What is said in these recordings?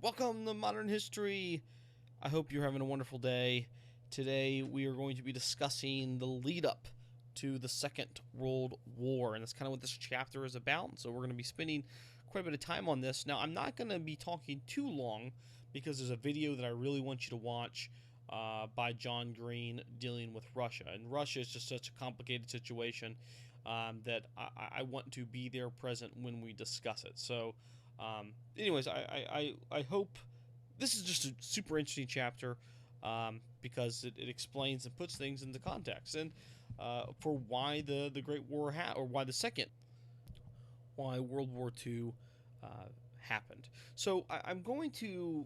Welcome to Modern History. I hope you're having a wonderful day. Today we are going to be discussing the lead up to the Second World War, and that's kind of what this chapter is about. So we're going to be spending quite a bit of time on this. Now, I'm not going to be talking too long because there's a video that I really want you to watch by John Green dealing with Russia. And Russia is just such a complicated situation that I want to be there present when we discuss it. So, anyways, I hope this is just a super interesting chapter because it explains and puts things into context and for why the Great War or why World War II happened. So I'm going to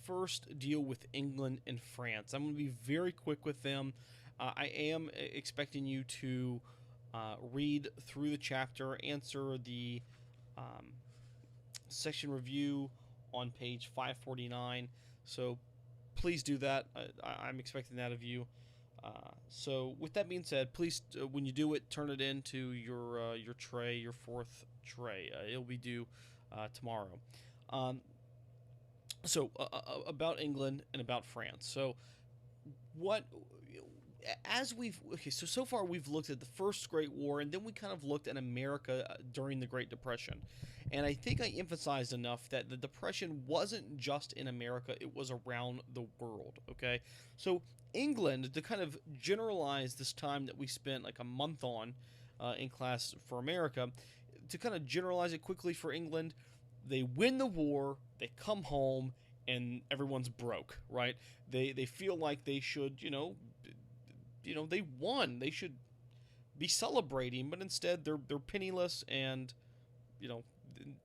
first deal with England and France. I'm going to be very quick with them. I am expecting you to read through the chapter, answer the section review on page 549. So please do that. I'm expecting that of you. So with that being said, please when you do it, turn it into your tray, your fourth tray. It'll be due tomorrow. So about England and about France. So what as we've so far we've looked at the first Great War, and then we kind of looked at America during the Great Depression, and I think I emphasized enough that the Depression wasn't just in America, it was around the world. Okay, so England, to kind of generalize this time that we spent like a month on in class for America, to kind of generalize it quickly for England, they win the war, they come home, and everyone's broke, right? They feel like they should, they won. They should be celebrating, but instead they're penniless, and you know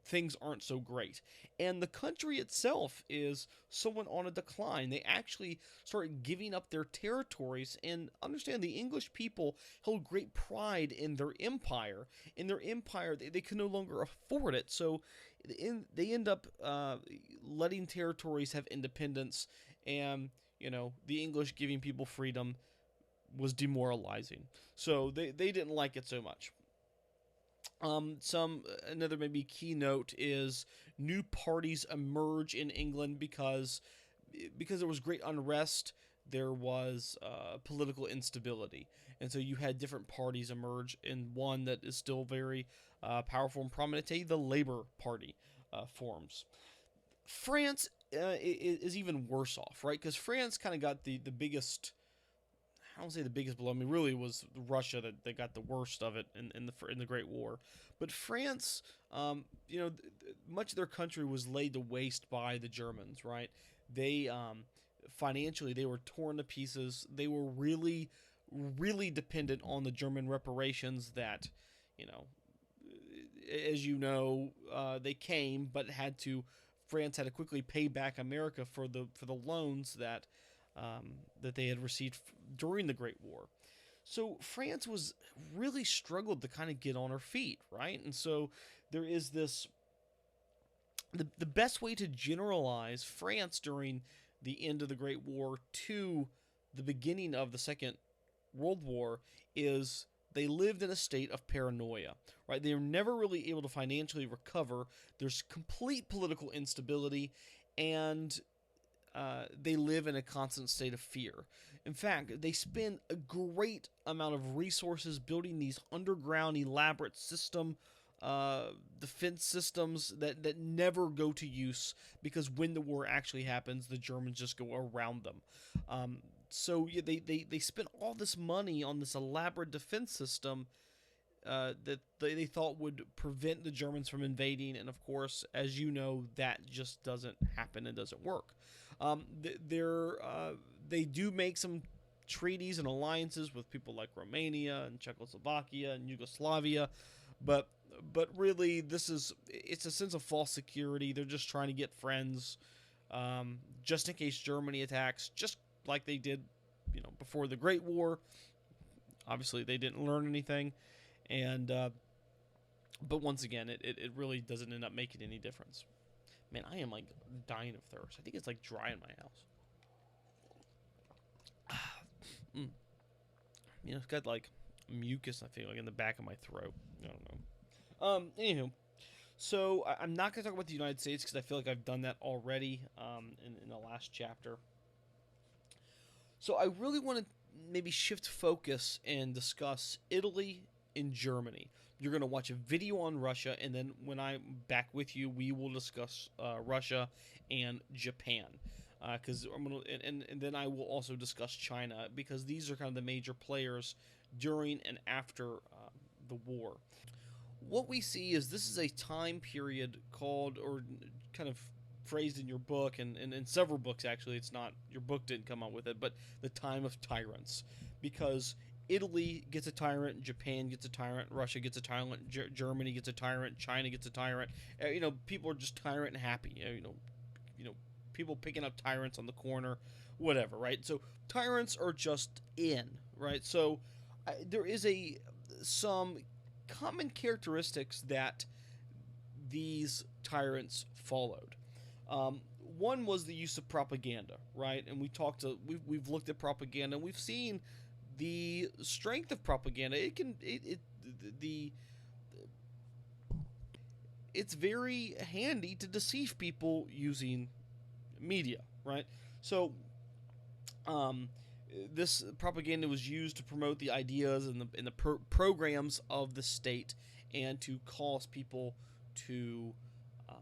things aren't so great. And the country itself is somewhat on a decline. They actually started giving up their territories, and understand the English people held great pride in their empire. In their empire, they could no longer afford it, so they end up letting territories have independence, and the English giving people freedom was demoralizing. So they didn't like it so much. Another maybe keynote is new parties emerge in England because there was great unrest. There was political instability, and so you had different parties emerge. And one that is still very powerful and prominent today, the Labour Party, forms. France is even worse off, right? Because France kind of got the biggest. I don't say the biggest blow. I mean, really, it was Russia that got the worst of it in the Great War. But France, much of their country was laid to waste by the Germans. Right? They financially they were torn to pieces. They were really, really dependent on the German reparations that, as they came, but France had to quickly pay back America for the loans that they had received during the Great War. So France was really struggled to kind of get on her feet, right? And so there is this. The best way to generalize France during the end of the Great War to the beginning of the Second World War is they lived in a state of paranoia, right? They were never really able to financially recover. There's complete political instability, and they live in a constant state of fear. In fact, they spend a great amount of resources building these underground, elaborate defense systems that never go to use, because when the war actually happens, the Germans just go around them. So yeah, they spent all this money on this elaborate defense system that they thought would prevent the Germans from invading, and of course, as you know, that just doesn't happen and doesn't work. They do make some treaties and alliances with people like Romania and Czechoslovakia and Yugoslavia, but really it's a sense of false security. They're just trying to get friends, just in case Germany attacks, just like they did, before the Great War. Obviously, they didn't learn anything, and but once again, it really doesn't end up making any difference. Man, I am like dying of thirst. I think it's like dry in my house. It's got like mucus, I feel like, in the back of my throat. I don't know. Anywho, So I'm not going to talk about the United States because I feel like I've done that already in the last chapter. So I really want to maybe shift focus and discuss Italy and Germany. You're going to watch a video on Russia, and then when I'm back with you, we will discuss Russia and Japan. Because I'm gonna, and then I will also discuss China because these are kind of the major players during and after the war. What we see is this is a time period called, or kind of phrased in your book, and in several books actually. It's not, your book didn't come up with it, but the time of tyrants, because Italy gets a tyrant, Japan gets a tyrant, Russia gets a tyrant, Germany gets a tyrant, China gets a tyrant. People are just tyrant and happy. You know, people picking up tyrants on the corner, whatever, right? So tyrants are just in, right? So there is some common characteristics that these tyrants followed. Um, One was the use of propaganda, right? And we've looked at propaganda, and we've seen the strength of propaganda. The it's very handy to deceive people using media, right? So, um, this propaganda was used to promote the ideas and the programs of the state, and to cause people to, um,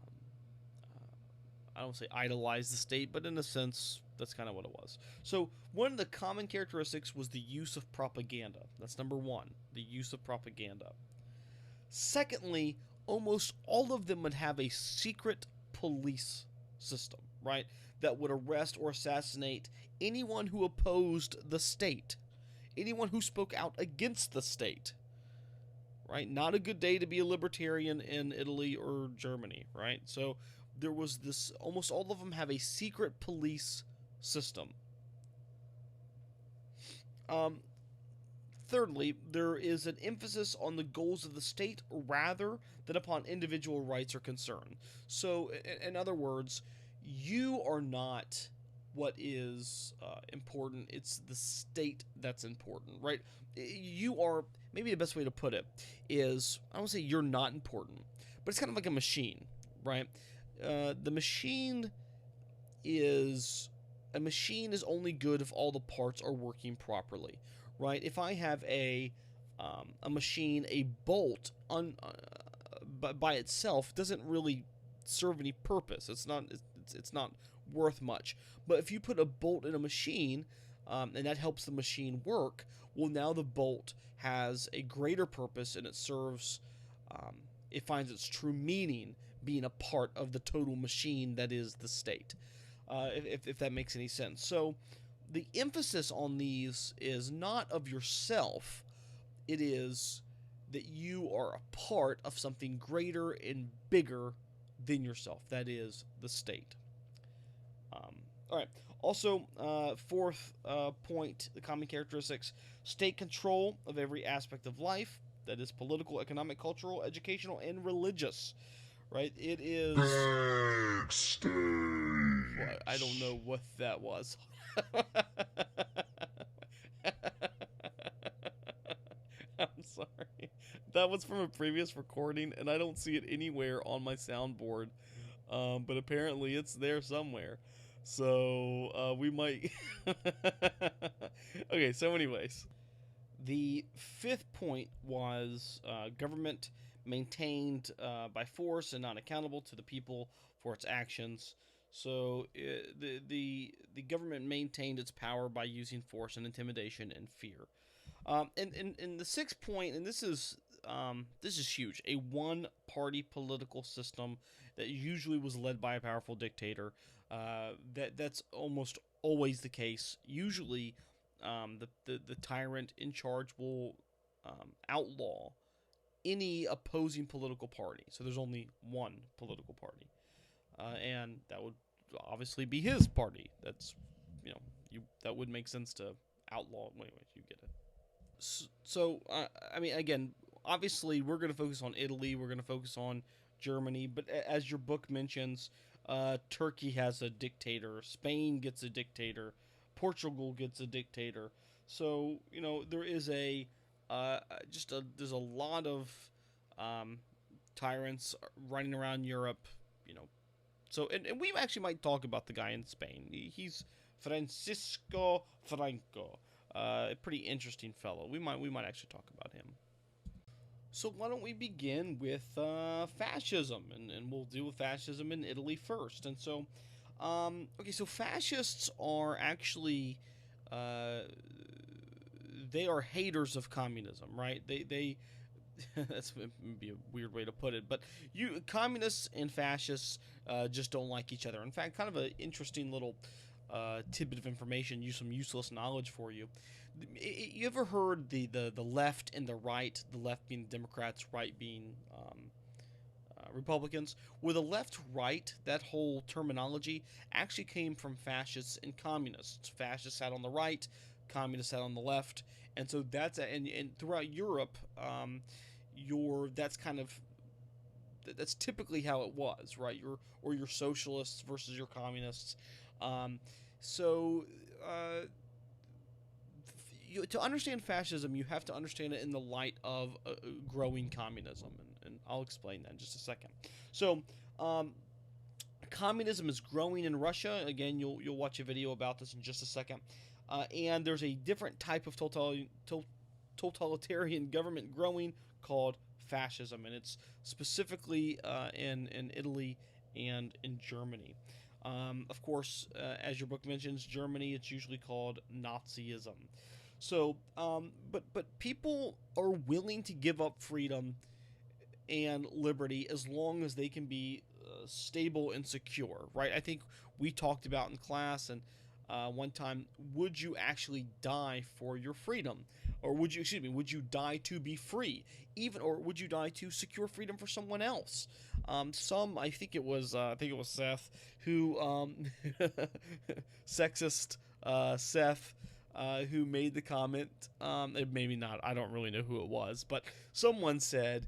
I don't say idolize the state, but in a sense, that's kind of what it was. So, one of the common characteristics was the use of propaganda. That's number one, the use of propaganda. Secondly, almost all of them would have a secret police system, right? That would arrest or assassinate anyone who opposed the state, anyone who spoke out against the state, right? Not a good day to be a libertarian in Italy or Germany, right? So there was this, almost all of them have a secret police system. Um, Thirdly, there is an emphasis on the goals of the state rather than upon individual rights or concern. So, in other words, you are not what is important, it's the state that's important, right? You are, maybe the best way to put it is, I don't say you're not important, but it's kind of like a machine, right? The machine is a machine is only good if all the parts are working properly, right? If I have a machine, a bolt by itself doesn't really serve any purpose. It's not worth much. But if you put a bolt in a machine, and that helps the machine work, well, now the bolt has a greater purpose, and it serves. It finds its true meaning being a part of the total machine that is the state. If that makes any sense. So the emphasis on these is not of yourself, it is that you are a part of something greater and bigger than yourself. That is the state. All right. Also, fourth point, the common characteristics: state control of every aspect of life. That is political, economic, cultural, educational, and religious. Right? It is. Well, I don't know what that was. I'm sorry. That was from a previous recording, and I don't see it anywhere on my soundboard. But apparently it's there somewhere. So we might. Okay. So, anyways, the fifth point was government maintained by force and not accountable to the people for its actions. So the government maintained its power by using force and intimidation and fear. And the sixth point, and this is huge, a one-party political system that usually was led by a powerful dictator. That's almost always the case. Usually, the tyrant in charge will outlaw any opposing political party. So there's only one political party, and that would obviously be his party. That's, that would make sense to outlaw. Wait, you get it. So, I mean, again, obviously, we're going to focus on Italy. We're going to focus on Germany. But as your book mentions, Turkey has a dictator. Spain gets a dictator. Portugal gets a dictator. So, there is there's a lot of tyrants running around Europe, you know. So, and we actually might talk about the guy in Spain. He's Francisco Franco, a pretty interesting fellow. We might actually talk about him. So why don't we begin with fascism, and we'll deal with fascism in Italy first. And so, okay, so fascists are actually uh, they are haters of communism, right? They that's maybe a weird way to put it, but communists and fascists just don't like each other. In fact, kind of an interesting little tidbit of information, use some useless knowledge for you. You ever heard the left and the right? The left being Democrats, right being Republicans. Where the left right, that whole terminology actually came from fascists and communists. Fascists sat on the right, communists sat on the left, and so and throughout Europe, that's kind of that's typically how it was, right? Your socialists versus your communists. Um, so to understand fascism, you have to understand it in the light of growing communism, and I'll explain that in just a second. So, communism is growing in Russia. Again, you'll watch a video about this in just a second. And there's a different type of totalitarian government growing called fascism, and it's specifically in Italy and in Germany. Of course, as your book mentions, Germany, it's usually called Nazism. So, but people are willing to give up freedom and liberty as long as they can be stable and secure, right? I think we talked about in class and one time, would you actually die for your freedom, or would you die to be free, or would you die to secure freedom for someone else? I think it was Seth who sexist Seth who made the comment. Maybe not. I don't really know who it was, but someone said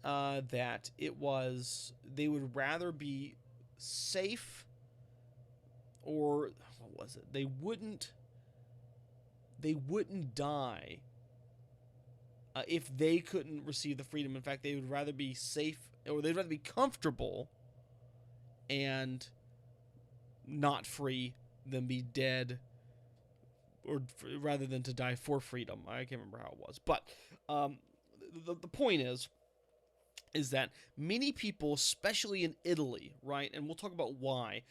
that they would rather be safe, or what was it? They wouldn't die if they couldn't receive the freedom. In fact, they would rather be safe, or they'd rather be comfortable and not free than be dead, or rather than to die for freedom. I can't remember how it was, but the point is that many people, especially in Italy, right, and we'll talk about why,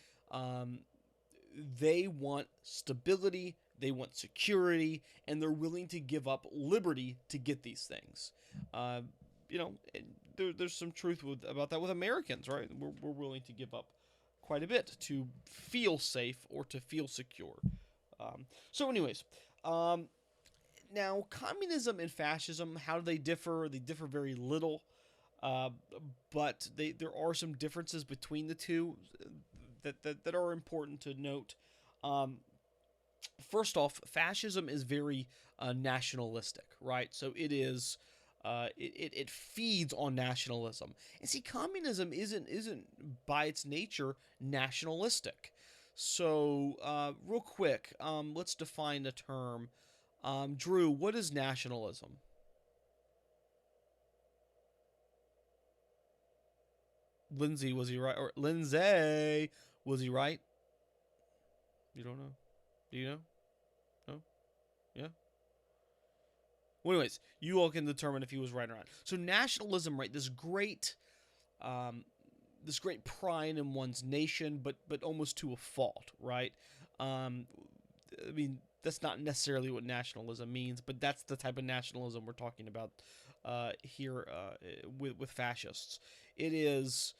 they want stability, they want security, and they're willing to give up liberty to get these things. Uh, there's some truth about that with Americans, right? We're willing to give up quite a bit to feel safe or to feel secure. So, anyways, now communism and fascism, how do they differ? They differ very little, uh, but there are some differences between the two that are important to note. Um, First off, fascism is very nationalistic, right? So it is. It feeds on nationalism, and see, communism isn't by its nature nationalistic. So, real quick, let's define the term. Drew, what is nationalism? Lindsay, was he right? Or Lindsay, was he right? You don't know? Do you know? No? Yeah? Well, anyways, you all can determine if he was right or not. So nationalism, right? Um, this great pride in one's nation, but almost to a fault, right? Um, I mean, that's not necessarily what nationalism means, but that's the type of nationalism we're talking about here with fascists. It is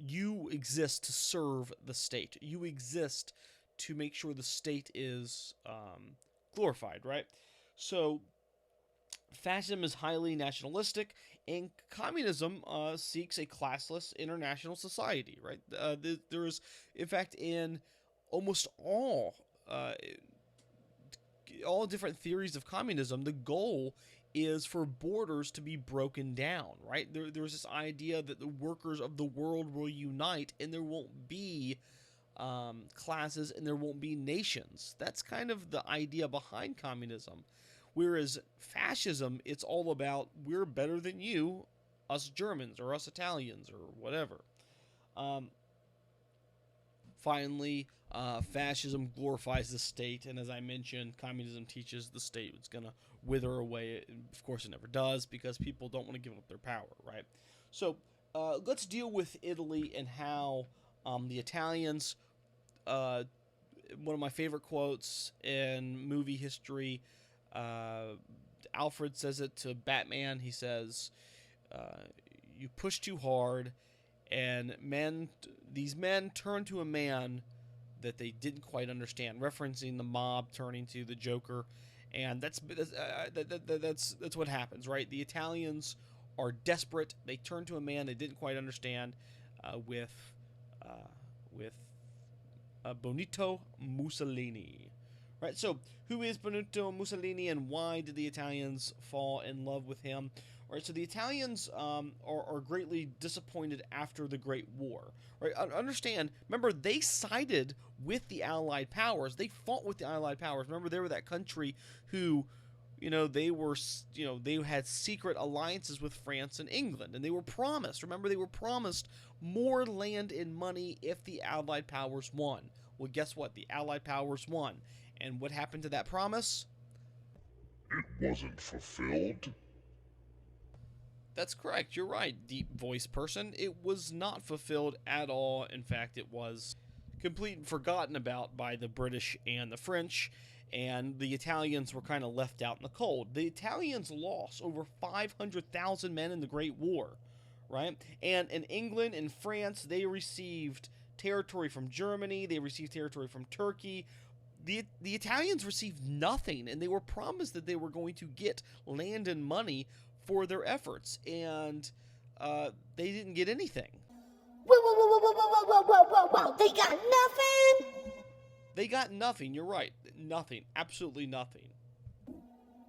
you exist to serve the state. You exist to make sure the state is glorified, right? So fascism is highly nationalistic, and communism seeks a classless international society, right? There is, in fact, in almost uh, all different theories of communism, the goal is for borders to be broken down, right? There's this idea that the workers of the world will unite, and there won't be classes, and there won't be nations. That's kind of the idea behind communism. Whereas fascism, it's all about we're better than you, us Germans or us Italians or whatever. Um, Finally, fascism glorifies the state, and as I mentioned, communism teaches the state it's going to wither away. Of course, it never does because people don't want to give up their power, right? So let's deal with Italy and how the Italians. One of my favorite quotes in movie history. Uh, Alfred says it to Batman. He says, "You push too hard, and these men turn to a man that they didn't quite understand," referencing the mob turning to the Joker, and that's what happens, right? The Italians are desperate. They turn to a man they didn't quite understand, with Benito Mussolini. Right, so who is Benito Mussolini and why did the Italians fall in love with him? Right, so the Italians are greatly disappointed after the Great War. Right, understand, remember, they sided with the Allied powers. They fought with the Allied powers. Remember, they were that country who, they had secret alliances with France and England, and they were promised. Remember, they were promised more land and money if the Allied powers won. Well, guess what? The Allied powers won. And what happened to that promise? It wasn't fulfilled. That's correct. You're right, deep voice person. It was not fulfilled at all. In fact, it was complete and forgotten about by the British and the French, and the Italians were kind of left out in the cold. The Italians lost over 500,000 men in the Great War, right? And in England and France, they received territory from Germany, they received territory from Turkey. The Italians received nothing, and they were promised that they were going to get land and money for their efforts, and they didn't get anything. Whoa, whoa, whoa, whoa, whoa, whoa, whoa, whoa, whoa, they got nothing? They got nothing, you're right. Nothing. Absolutely nothing.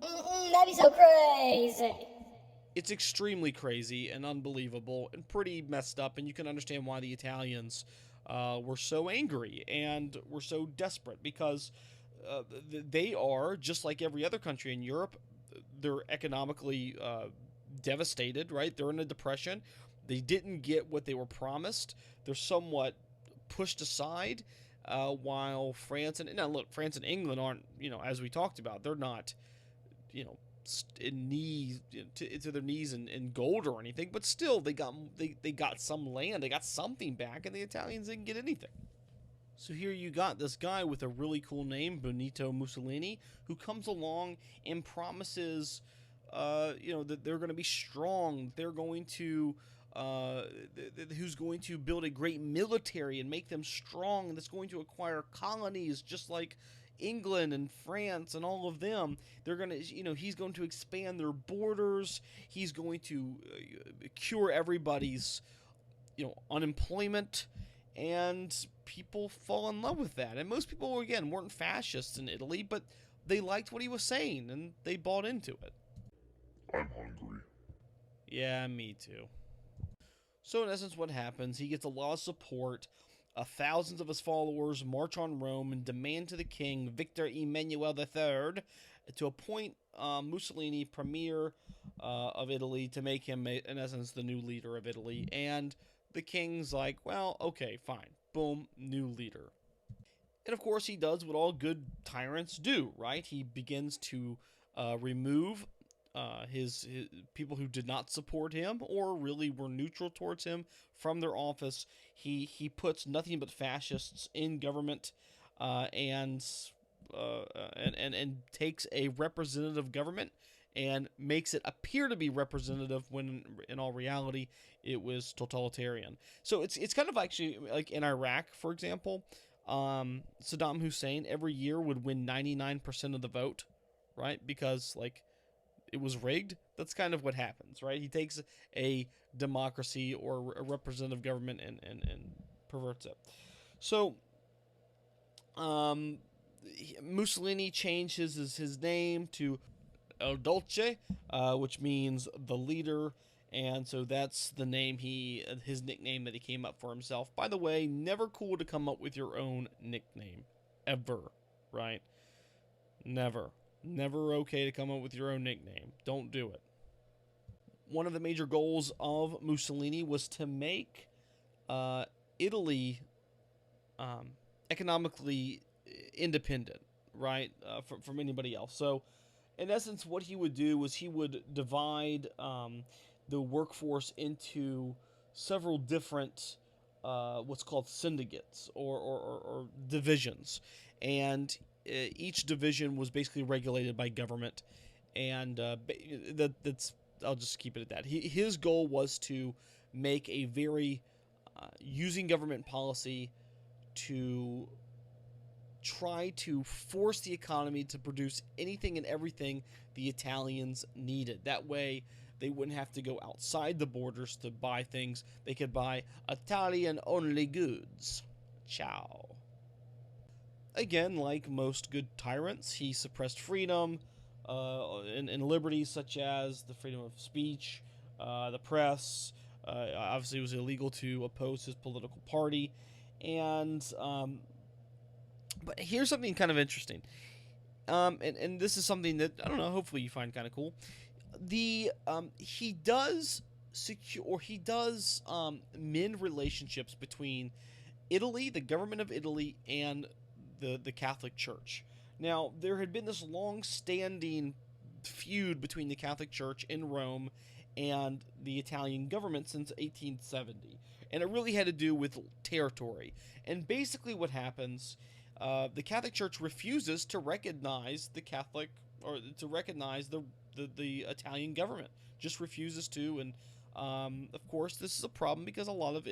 That'd be so crazy. It's extremely crazy and unbelievable and pretty messed up, and you can understand why the Italians were so angry and were so desperate because they are, just like every other country in Europe, they're economically devastated, right? They're in a depression. They didn't get what they were promised. They're somewhat pushed aside, while France and now look, France and England aren't, as we talked about, they're not, in knees to their knees in gold or anything, but still they got some land, they got something back, and the Italians didn't get anything. So here you got this guy with a really cool name, Benito Mussolini, who comes along and promises, that they're going to be strong. They're going to, who's going to build a great military and make them strong, and that's going to acquire colonies just like England and France and all of them. They're going to, he's going to expand their borders. He's going to cure everybody's, unemployment, and people fall in love with that. And most people, again, weren't fascists in Italy, but they liked what he was saying, and they bought into it. I'm hungry. Yeah, me too. So in essence, what happens, he gets a lot of support. Thousands of his followers march on Rome and demand to the king, Victor Emmanuel III, to appoint Mussolini premier of Italy, to make him, in essence, the new leader of Italy. And the king's like, well, okay, fine. Boom, new leader. And of course, he does what all good tyrants do, right? He begins to remove his people who did not support him or really were neutral towards him from their office. He puts nothing but fascists in government, and takes a representative government and makes it appear to be representative when in all reality it was totalitarian. So it's kind of actually like in Iraq, for example. Saddam Hussein every year would win 99% of the vote, right? Because it was rigged. That's kind of what happens, right? He takes a democracy or a representative government and perverts it. So, Mussolini changes his name to El Dolce, which means the leader, and so that's the name his nickname that he came up for himself. By the way, never cool to come up with your own nickname, ever, right? Never okay to come up with your own nickname. Don't do it. one of the major goals of Mussolini was to make Italy economically independent, right, from anybody else. So, in essence, what he would do was he would divide the workforce into several different what's called syndicates or divisions, and each division was basically regulated by government, and that's I'll just keep it at that. His goal was to make a very using government policy to try to force the economy to produce anything and everything the Italians needed. That way, they wouldn't have to go outside the borders to buy things. They could buy Italian-only goods. Ciao. Again, like most good tyrants, he suppressed freedom and liberties such as the freedom of speech, the press. Obviously, it was illegal to oppose his political party. And but here's something kind of interesting. And this is something that, I don't know, hopefully you find kind of cool. He does secure, or he does mend relationships between Italy, the government of Italy, and the Catholic Church. Now, there had been this long-standing feud between the Catholic Church in Rome and the Italian government since 1870, and it really had to do with territory. And basically what happens, the Catholic Church refuses to recognize the Catholic, or to recognize the Italian government, just refuses to. And of course, this is a problem because a lot of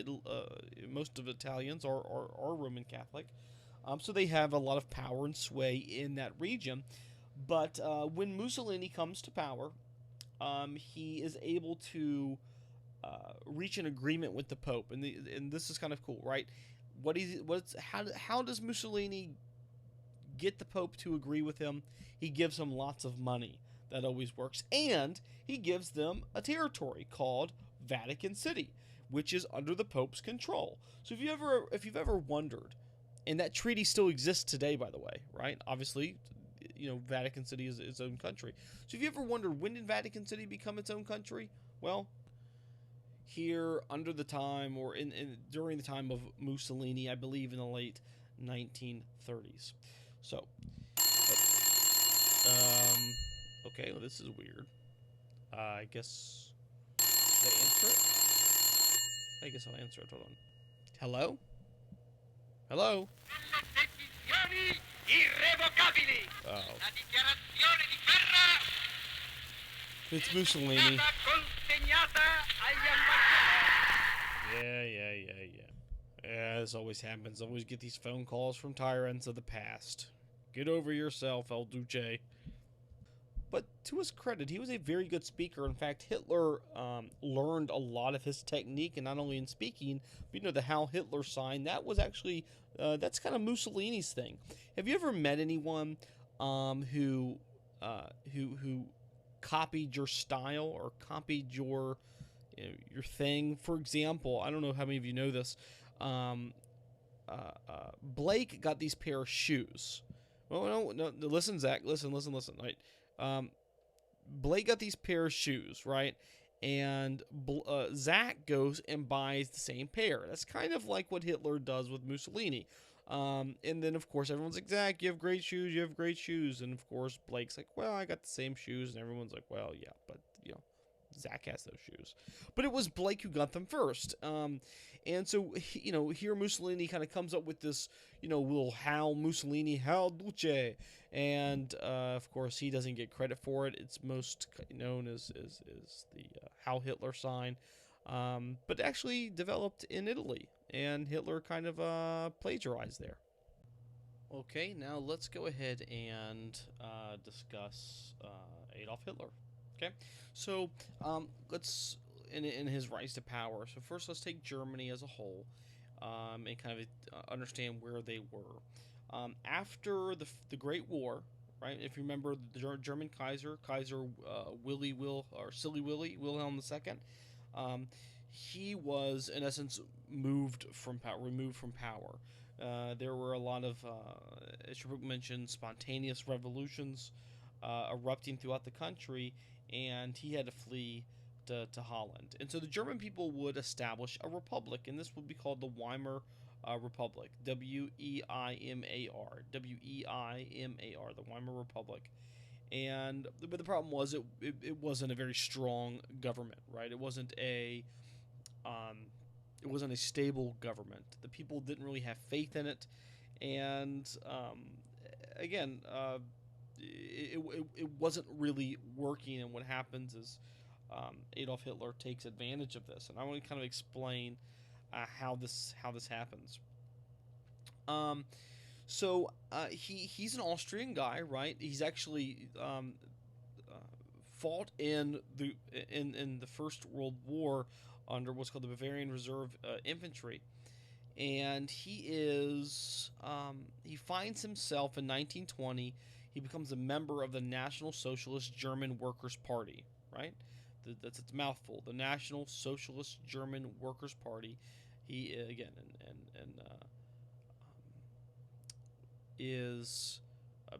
most of Italians are Roman Catholic, so they have a lot of power and sway in that region. But when Mussolini comes to power, he is able to reach an agreement with the Pope, and this is kind of cool, right? How does Mussolini get the Pope to agree with him? He gives him lots of money. That always works. And he gives them a territory called Vatican City, which is under the Pope's control. So if you've ever wondered, and that treaty still exists today, by the way, right? Obviously, Vatican City is its own country. So if you ever wondered, when did Vatican City become its own country? Well, here under the time, or during the time of Mussolini, I believe in the late 1930s. So, okay, well, this is weird. I guess, should I answer it? I guess I'll answer it. Hold on. Hello? Hello? Oh. It's Mussolini. Yeah, this always happens. Always get these phone calls from tyrants of the past. Get over yourself, El Duce. But to his credit, he was a very good speaker. In fact, Hitler learned a lot of his technique, and not only in speaking, but the Heil Hitler sign. That was actually that's kind of Mussolini's thing. Have you ever met anyone who copied your style or copied your thing? For example, I don't know how many of you know this. Blake got these pair of shoes. Well, no, listen, Zach, listen, right? Blake got these pair of shoes, right? And Zach goes and buys the same pair. That's kind of like what Hitler does with Mussolini. And then, of course, everyone's like, Zach, you have great shoes. And, of course, Blake's like, well, I got the same shoes. And everyone's like, well, yeah, but, Zach has those shoes. But it was Blake who got them first. And so, here Mussolini kind of comes up with this, little Heil Mussolini, Heil Duce. And, of course, he doesn't get credit for it. It's most known as the Heil Hitler sign. But actually developed in Italy. And Hitler kind of plagiarized there. Okay, now let's go ahead and discuss Adolf Hitler. Okay, so let's in his rise to power. So first, let's take Germany as a whole, and kind of understand where they were after the Great War. Right, if you remember the German Kaiser Silly Willy Wilhelm II, he was in essence removed from power. There were a lot of, as your book mentioned, spontaneous revolutions erupting throughout the country, and he had to flee to Holland. And so the German people would establish a republic, and this would be called the Weimar Republic. Weimar. Weimar, the Weimar Republic. And but the problem was it wasn't a very strong government, right? Um, it wasn't a stable government. The people didn't really have faith in it, and again, it wasn't really working. And what happens is Adolf Hitler takes advantage of this, and I want to kind of explain how this happens. Um, he's an Austrian guy, right? He's actually fought in the First World War under what's called the Bavarian Reserve Infantry, and he finds himself in 1920. He becomes a member of the National Socialist German Workers' Party, right? That's its mouthful. The National Socialist German Workers' Party. He again and is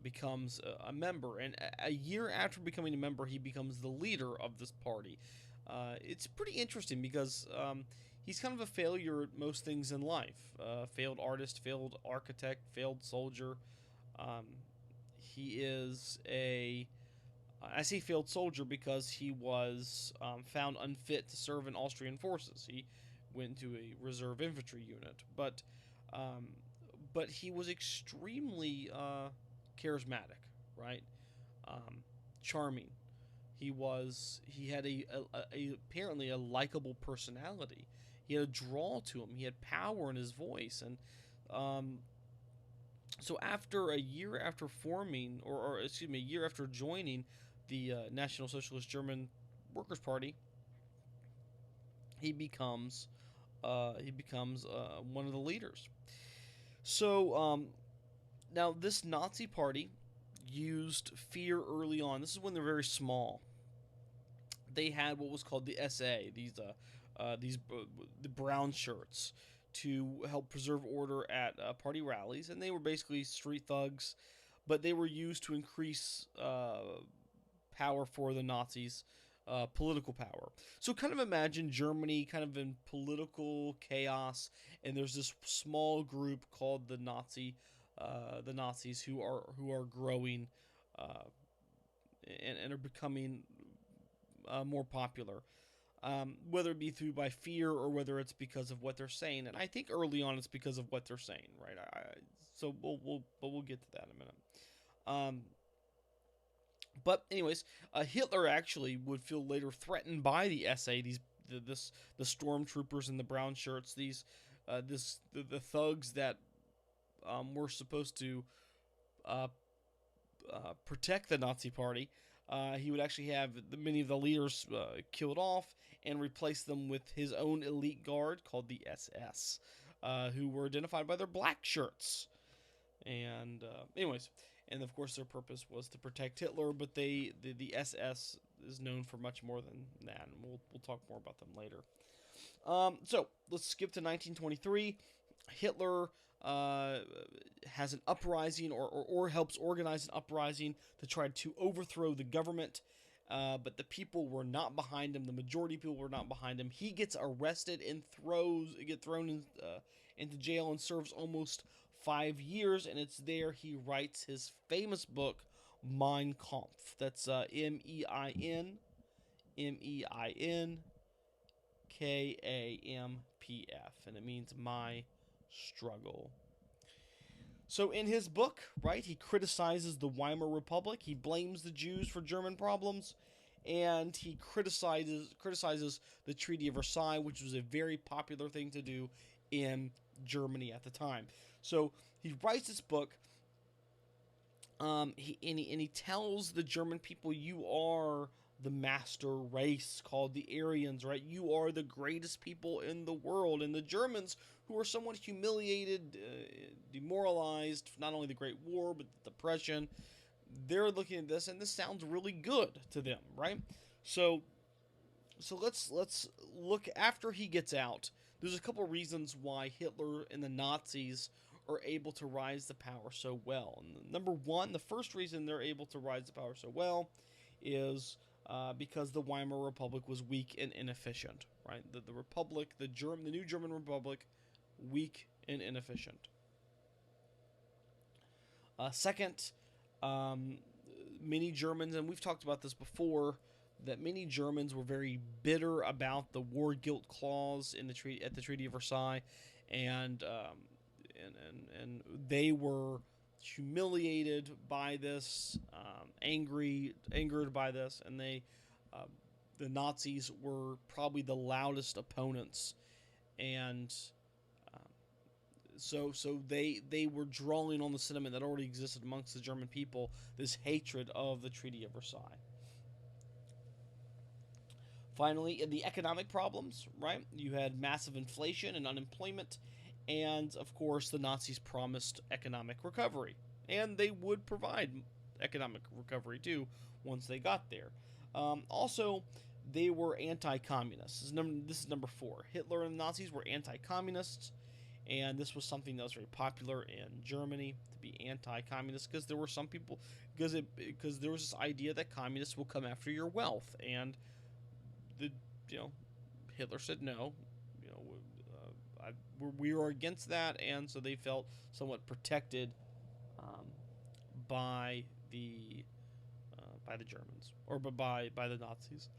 becomes a member, and a year after becoming a member, he becomes the leader of this party. It's pretty interesting because he's kind of a failure at most things in life. Failed artist, failed architect, failed soldier. He is I say failed soldier because he was found unfit to serve in Austrian forces. He went to a reserve infantry unit, but he was extremely charismatic, right? Charming. He had a apparently a likable personality. He had a draw to him. He had power in his voice, and so after a year after forming, or excuse me, a year after joining the National Socialist German Workers' Party, he becomes one of the leaders. So now this Nazi party used fear early on. This is when they're very small. They had what was called the SA, the brown shirts, to help preserve order at party rallies, and they were basically street thugs, but they were used to increase power for the Nazis, political power. So kind of imagine Germany kind of in political chaos, and there's this small group called the Nazis who are growing and are becoming more popular. Whether it be through by fear or whether it's because of what they're saying, and I think early on it's because of what they're saying, right? So we'll get to that in a minute. But anyways, Hitler actually would feel later threatened by the SA, the stormtroopers in the brown shirts, the thugs that were supposed to protect the Nazi Party. He would actually have many of the leaders killed off and replace them with his own elite guard called the SS, who were identified by their black shirts. And anyways, and of course their purpose was to protect Hitler, but the SS is known for much more than that, and we'll talk more about them later. So let's skip to 1923. Hitler has an uprising or helps organize an uprising to try to overthrow the government, but the people were not behind him. The majority of people were not behind him. He gets arrested and gets thrown into jail and serves almost 5 years, and it's there he writes his famous book, Mein Kampf. That's MEIN KAMPF, and it means my struggle. So in his book, right, he criticizes the Weimar Republic. He blames the Jews for German problems, and he criticizes the Treaty of Versailles, which was a very popular thing to do in Germany at the time. So he writes this book. He tells the German people, you are the master race called the Aryans, right? You are the greatest people in the world. And the Germans, who are somewhat humiliated, demoralized, not only the Great War, but the Depression, they're looking at this, and this sounds really good to them, right? So let's look after he gets out. There's a couple reasons why Hitler and the Nazis are able to rise to power so well. And number one, the first reason they're able to rise to power so well is because the Weimar Republic was weak and inefficient. Right, the Republic, the new German Republic, weak and inefficient. Second, many Germans, and we've talked about this before, that many Germans were very bitter about the war guilt clause in the treaty at the Treaty of Versailles, and they were humiliated by this, angered by this, and the Nazis were probably the loudest opponents, and so they were drawing on the sentiment that already existed amongst the German people, this hatred of the Treaty of Versailles. Finally, in the economic problems, right? You had massive inflation and unemployment, and of course the Nazis promised economic recovery, and they would provide economic recovery too once they got there. Also, they were anti-communists. This is number 4. Hitler and the Nazis were anti-communists, and this was something that was very popular in Germany, to be anti-communist, because there were some people, because there was this idea that communists will come after your wealth, and Hitler said no, we were against that, and so they felt somewhat protected by the Germans, or by the Nazis.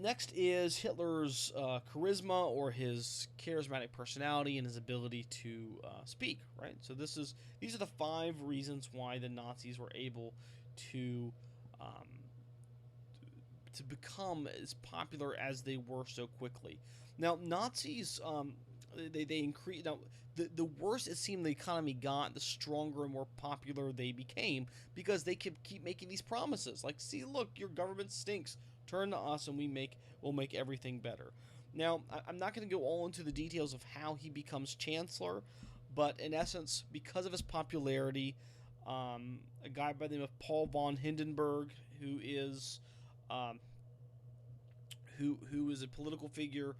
Next is Hitler's charisma, or his charismatic personality and his ability to speak. Right. So these are the 5 reasons why the Nazis were able to become as popular as they were so quickly. Now, Nazis, they increased. Now, the worse it seemed the economy got, the stronger and more popular they became, because they could keep making these promises. Like, see, look, your government stinks. Turn to us, and we'll make everything better. Now, I'm not going to go all into the details of how he becomes chancellor, but in essence, because of his popularity, a guy by the name of Paul von Hindenburg, who is a political figure,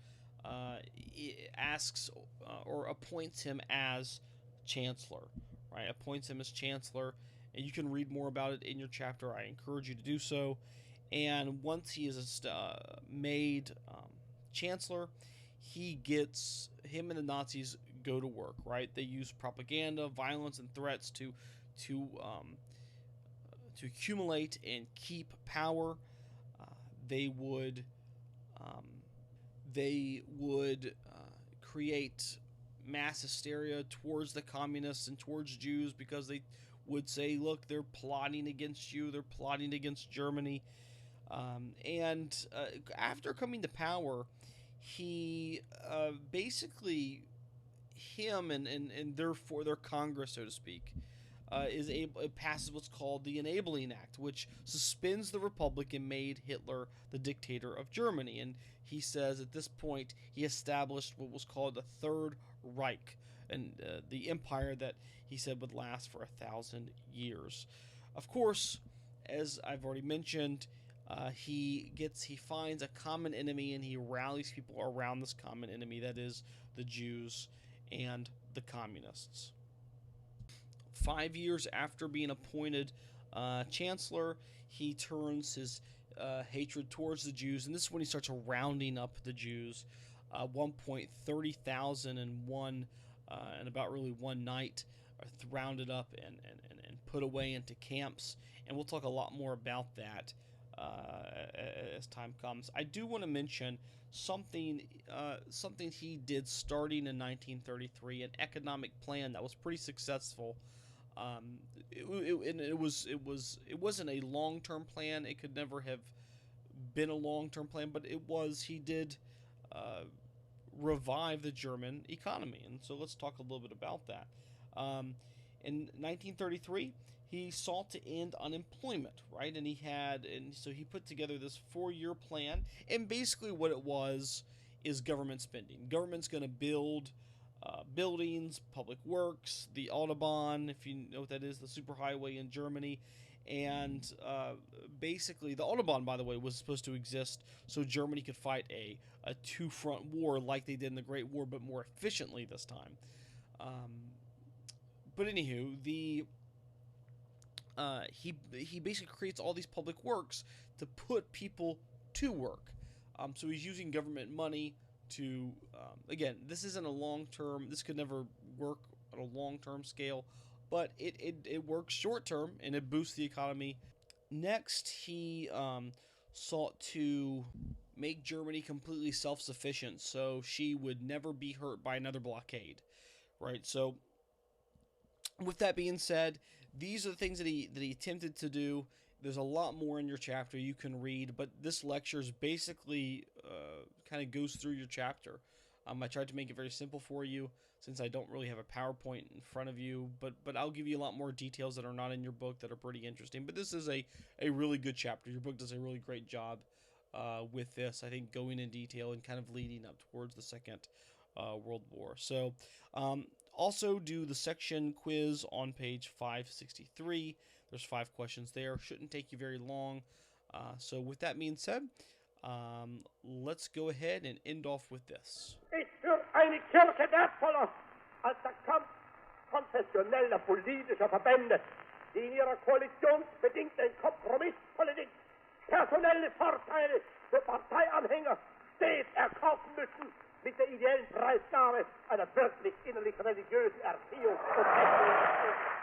asks or appoints him as chancellor, right? Appoints him as chancellor, and you can read more about it in your chapter. I encourage you to do so. And once he is made chancellor, him and the Nazis go to work, right? They use propaganda, violence, and threats to accumulate and keep power. They would create mass hysteria towards the communists and towards Jews, because they would say, look, they're plotting against you, they're plotting against Germany. And after coming to power, he basically, him and their Congress, so to speak, passes what's called the Enabling Act, which suspends the Republic and made Hitler the dictator of Germany. And he says at this point he established what was called the Third Reich, and the empire that he said would last for 1,000 years. Of course, as I've already mentioned, he finds a common enemy, and he rallies people around this common enemy, that is the Jews and the communists. 5 years after being appointed chancellor, he turns his hatred towards the Jews, and this is when he starts rounding up the Jews. 1 point 30,000 in about really one night are rounded up and put away into camps, and we'll talk a lot more about that as time comes. I do want to mention something he did starting in 1933, an economic plan that was pretty successful. It wasn't a long-term plan. It could never have been a long-term plan, but he did revive the German economy, and so let's talk a little bit about that. In 1933, he sought to end unemployment, right? And so he put together this 4-year plan, and basically what it was is government spending. Government's going to build buildings, public works, the Autobahn, if you know what that is, the superhighway in Germany. And basically, the Autobahn, by the way, was supposed to exist so Germany could fight a two-front war like they did in the Great War, but more efficiently this time. But anywho, he basically creates all these public works to put people to work. So he's using government money to, again, this isn't a long-term, this could never work on a long-term scale, but it works short-term, and it boosts the economy. Next, he sought to make Germany completely self-sufficient, so she would never be hurt by another blockade, right? So, with that being said, these are the things that he attempted to do. There's a lot more in your chapter you can read, but this lecture is basically kind of goes through your chapter. I tried to make it very simple for you since I don't really have a PowerPoint in front of you, but I'll give you a lot more details that are not in your book that are pretty interesting. But this is a really good chapter. Your book does a really great job with this, I think, going in detail and kind of leading up towards the Second World War. So also do the section quiz on page 563. There's 5 questions there. Shouldn't take you very long. So with that being said, let's go ahead and end off with this. Ist für eine Kirche wertvoller als der Kampf konfessioneller politischer Verbände, die in ihrer koalitionsbedingten Kompromisspolitik personelle Vorteile für Parteianhänger stets erkaufen müssen mit der ideellen Preisgabe einer wirklich innerlich religiösen Erziehung und Erziehung.